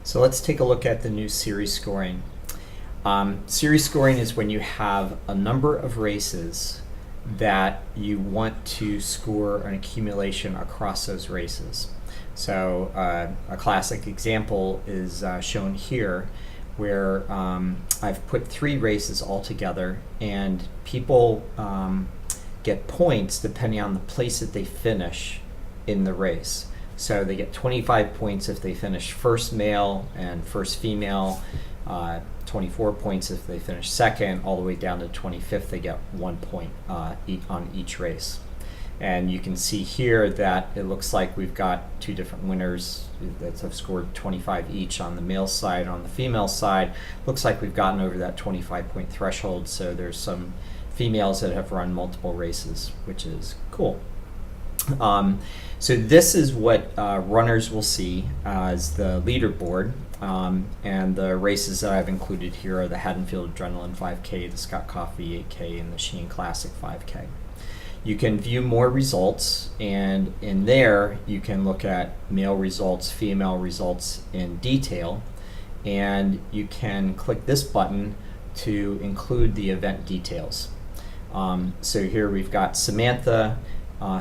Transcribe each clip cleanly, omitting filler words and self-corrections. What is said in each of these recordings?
So let's take a look at the new series scoring. Series scoring is when you have a number of races that you want to score an accumulation across those races. So a classic example is shown here, where I've put 3 races all together, and people get points depending on the place that they finish in the race. So they get 25 points if they finish first male and first female, 24 points if they finish second, all the way down to 25th they get 1 point on each race. And you can see here that it looks like we've got 2 different winners that have scored 25 each on the male side. On the female side, looks like we've gotten over that 25-point threshold, so there's some females that have run multiple races, which is cool. So this is what runners will see as the leaderboard, and the races that I've included here are the Haddonfield Adrenaline 5K, the Scott Coffey 8K, and the Sheehan Classic 5K. You can view more results, and in there you can look at male results, female results in detail, and you can click this button to include the event details. So here we've got Samantha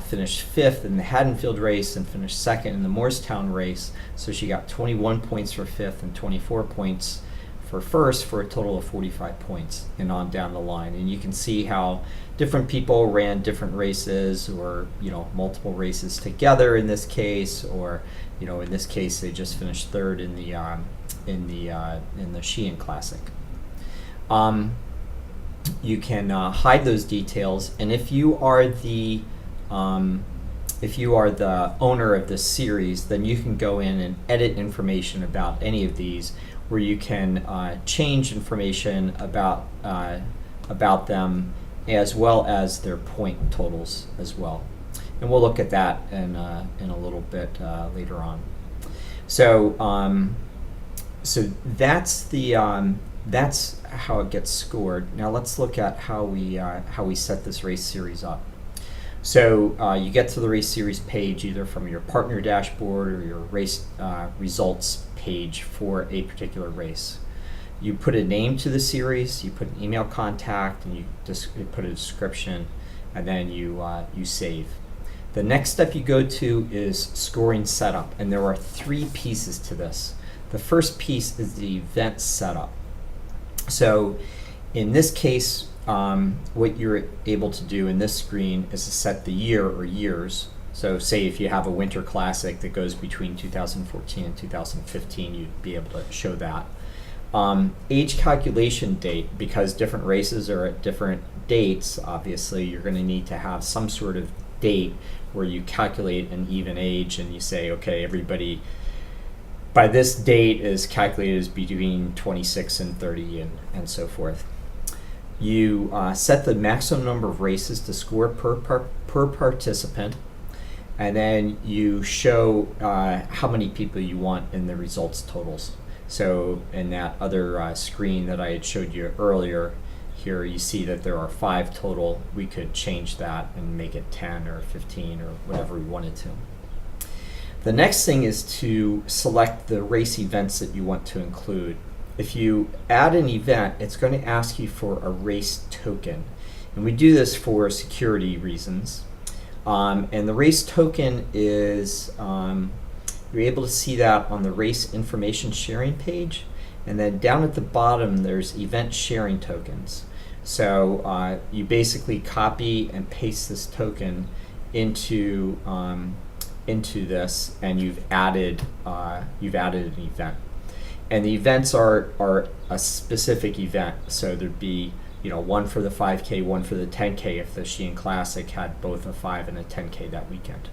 finished 5th in the Haddonfield race and finished 2nd in the Morristown race, so she got 21 points for 5th and 24 points for first, for a total of 45 points, and on down the line. And you can see how different people ran different races, or multiple races together in this case, or in this case they just finished 3rd in the Sheehan Classic. You can hide those details, and if you are the owner of this series, then you can go in and edit information about any of these, where you can change information about them, as well as their point totals as well. And we'll look at that in a little bit later on. So that's how it gets scored. Now let's look at how we set this race series up. So you get to the race series page either from your partner dashboard or your race results page for a particular race. You put a name to the series, you put an email contact, and you put a description, and then you save. The next step you go to is scoring setup, and there are 3 pieces to this. The first piece is the event setup. So in this case, what you're able to do in this screen is to set the year or years. So say if you have a winter classic that goes between 2014 and 2015, you'd be able to show that. Age calculation date, because different races are at different dates, obviously you're going to need to have some sort of date where you calculate an even age, and you say, okay, everybody by this date is calculated as between 26 and 30, and so forth. You set the maximum number of races to score per participant, and then you show how many people you want in the results totals. So in that other screen that I had showed you earlier, here you see that there are 5 total. We could change that and make it 10 or 15 or whatever we wanted to. The next thing is to select the race events that you want to include. If you add an event, it's going to ask you for a race token. And we do this for security reasons. And the race token is, you're able to see that on the race information sharing page. And then down at the bottom, there's event sharing tokens. So you basically copy and paste this token into this, and you've added an event. And the events are a specific event, so there'd be one for the 5K, one for the 10K if the Sheehan Classic had both a 5 and a 10K that weekend.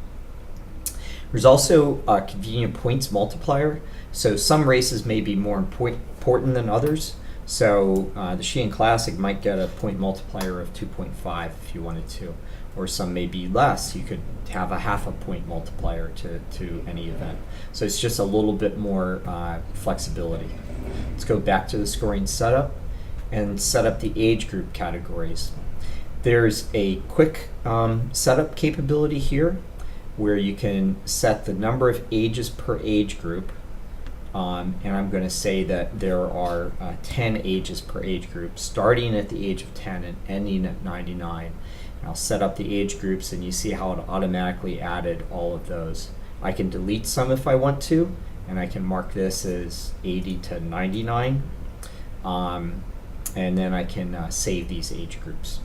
There's also a convenient points multiplier, so some races may be more important than others. So the Sheehan Classic might get a point multiplier of 2.5 if you wanted to, or some may be less. You could have a half a point multiplier to any event. So it's just a little bit more flexibility. Let's go back to the scoring setup and set up the age group categories. There's a quick setup capability here where you can set the number of ages per age group, and I'm going to say that there are 10 ages per age group, starting at the age of 10 and ending at 99. And I'll set up the age groups, and you see how it automatically added all of those. I can delete some if I want to, and I can mark this as 80 to 99, and then I can save these age groups.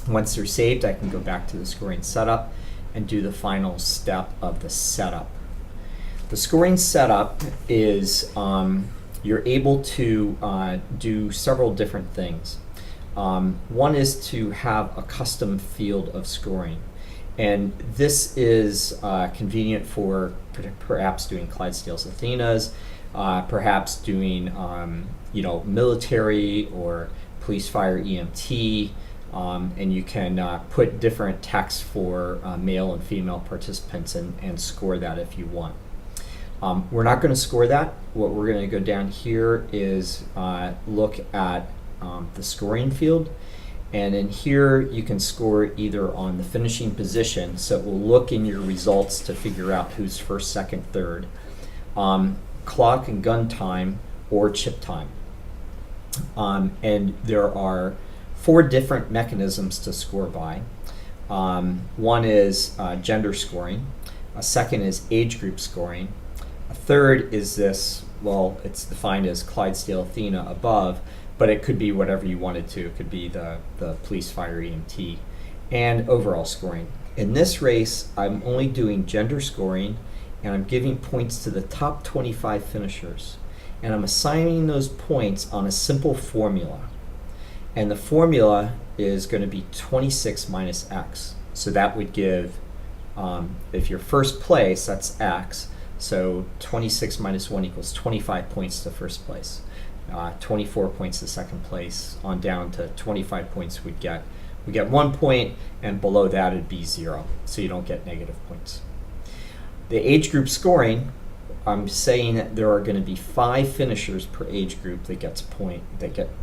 Once they're saved, I can go back to the scoring setup and do the final step of the setup. The scoring setup is you're able to do several different things. One is to have a custom field of scoring, and this is convenient for perhaps doing Clydesdales Athenas, perhaps doing military or police, fire, EMT, and you can put different text for male and female participants and score that if you want. We're not going to score that. What we're going to go down here is look at the scoring field, and in here you can score either on the finishing position, so it will look in your results to figure out who's first, second, third, clock and gun time, or chip time. And there are 4 different mechanisms to score by. One is gender scoring, a second is age group scoring, a third is this, well, it's defined as Clydesdale Athena above, but it could be whatever you wanted to. It could be the police, fire, EMT, and overall scoring. In this race, I'm only doing gender scoring, and I'm giving points to the top 25 finishers. And I'm assigning those points on a simple formula. And the formula is going to be 26 minus X. So that would give, if you're first place, that's X. So 26 minus 1 equals 25 points to first place. 24 points to second place, on down to 25 points we get 1 point, and below that it'd be 0, so you don't get negative points. The age group scoring, I'm saying that there are going to be 5 finishers per age group that get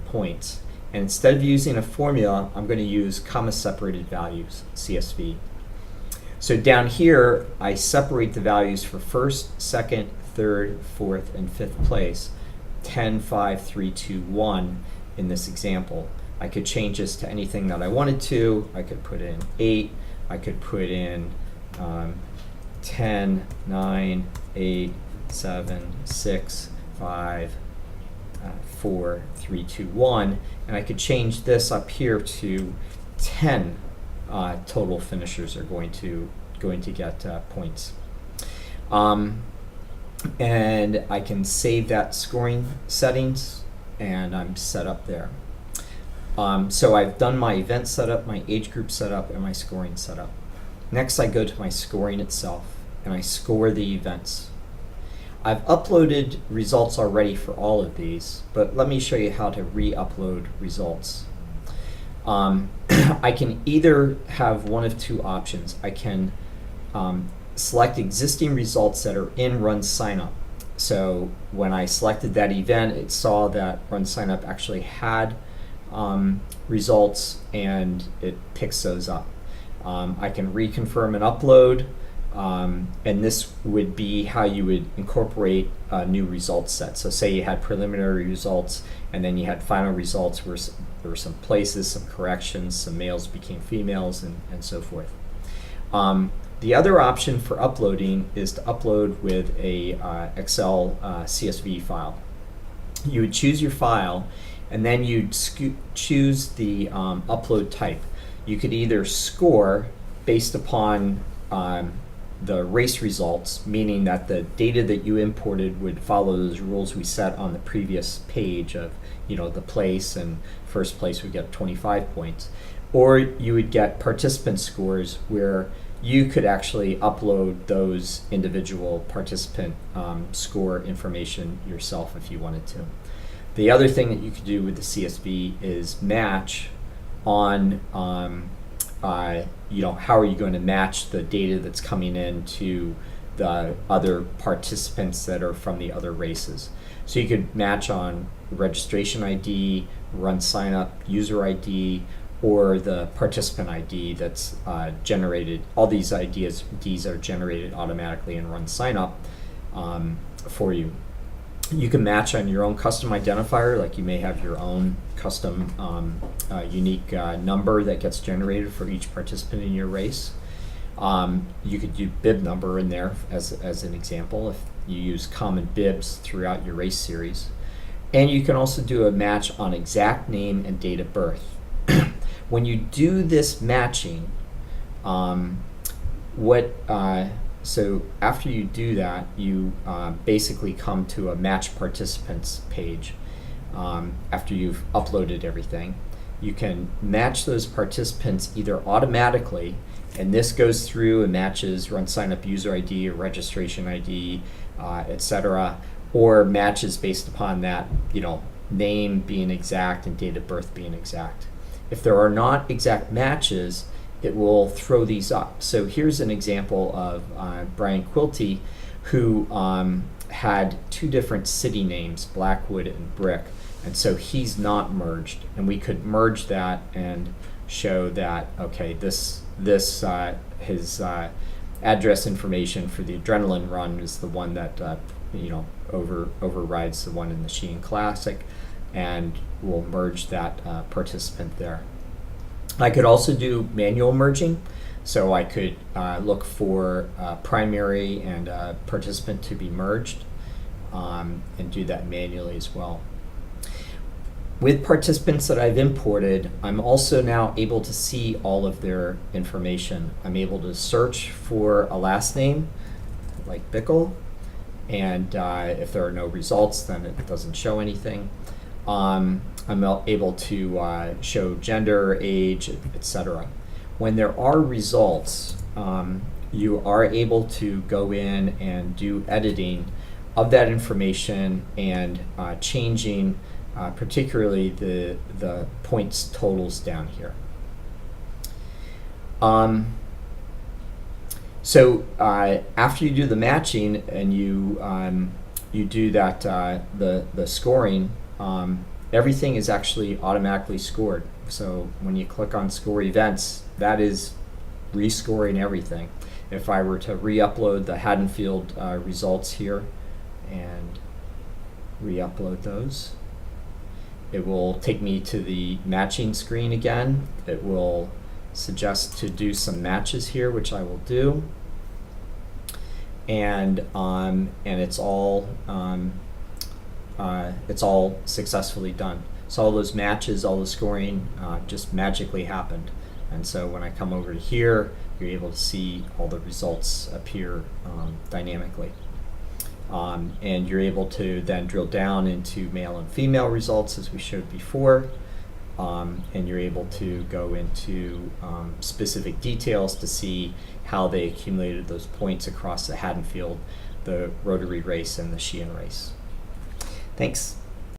points, and instead of using a formula, I'm going to use comma separated values, CSV. So down here I separate the values for first, second, third, fourth, and fifth place. 10, 5, 3, 2, 1 in this example. I could change this to anything that I wanted to. I could put in 8, I could put in 10, 9, 8, 7, 6, 5, 4, 3, 2, 1, and I could change this up here to 10 total finishers are going to get points. And I can save that scoring settings, and I'm set up there. So I've done my event setup, my age group setup, and my scoring setup. Next I go to my scoring itself, and I score the events. I've uploaded results already for all of these, but let me show you how to re-upload results. I can either have one of 2 options. I can select existing results that are in RunSignUp. So when I selected that event, it saw that RunSignUp actually had results, and it picks those up. I can reconfirm and upload, and this would be how you would incorporate a new result set. So say you had preliminary results, and then you had final results where there were some places, some corrections, some males became females, and so forth. The other option for uploading is to upload with a Excel CSV file. You would choose your file, and then you'd choose the upload type. You could either score based upon the race results, meaning that the data that you imported would follow those rules we set on the previous page of, the place, and first place would get 25 points. Or you would get participant scores, where you could actually upload those individual participant score information yourself if you wanted to. The other thing that you could do with the CSV is match on, how are you going to match the data that's coming in to the other participants that are from the other races. So you could match on registration ID, RunSignUp user ID, or the participant ID that's generated. All these IDs are generated automatically in RunSignUp, for you. You can match on your own custom identifier, like you may have your own custom unique number that gets generated for each participant in your race. You could do bib number in there as an example if you use common bibs throughout your race series. And you can also do a match on exact name and date of birth. When you do this matching, so after you do that, you basically come to a match participants page after you've uploaded everything. You can match those participants either automatically, and this goes through and matches RunSignUp user ID or registration ID, etc., or matches based upon that, name being exact and date of birth being exact. If there are not exact matches, it will throw these up. So here's an example of Brian Quilty, who had two different city names, Blackwood and Brick, and so he's not merged. And we could merge that and show that, okay, his address information for the adrenaline run is the one that overrides the one in the Sheehan Classic, and we'll merge that participant there. I could also do manual merging, so I could look for primary and participant to be merged and do that manually as well. With participants that I've imported, I'm also now able to see all of their information. I'm able to search for a last name, like Bickle, and if there are no results, then it doesn't show anything. I'm able to show gender, age, etc. When there are results, you are able to go in and do editing of that information and changing particularly the points totals down here. So after you do the matching and you do that the scoring, everything is actually automatically scored. So when you click on score events, that is rescoring everything. If I were to re-upload the Haddonfield results here and re-upload those, it will take me to the matching screen again. It will suggest to do some matches here, which I will do, and it's all successfully done. So all those matches, all the scoring just magically happened. And so when I come over to here, you're able to see all the results appear dynamically. And you're able to then drill down into male and female results as we showed before. And you're able to go into specific details to see how they accumulated those points across the Haddonfield, the Rotary race, and the Sheehan race. Thanks.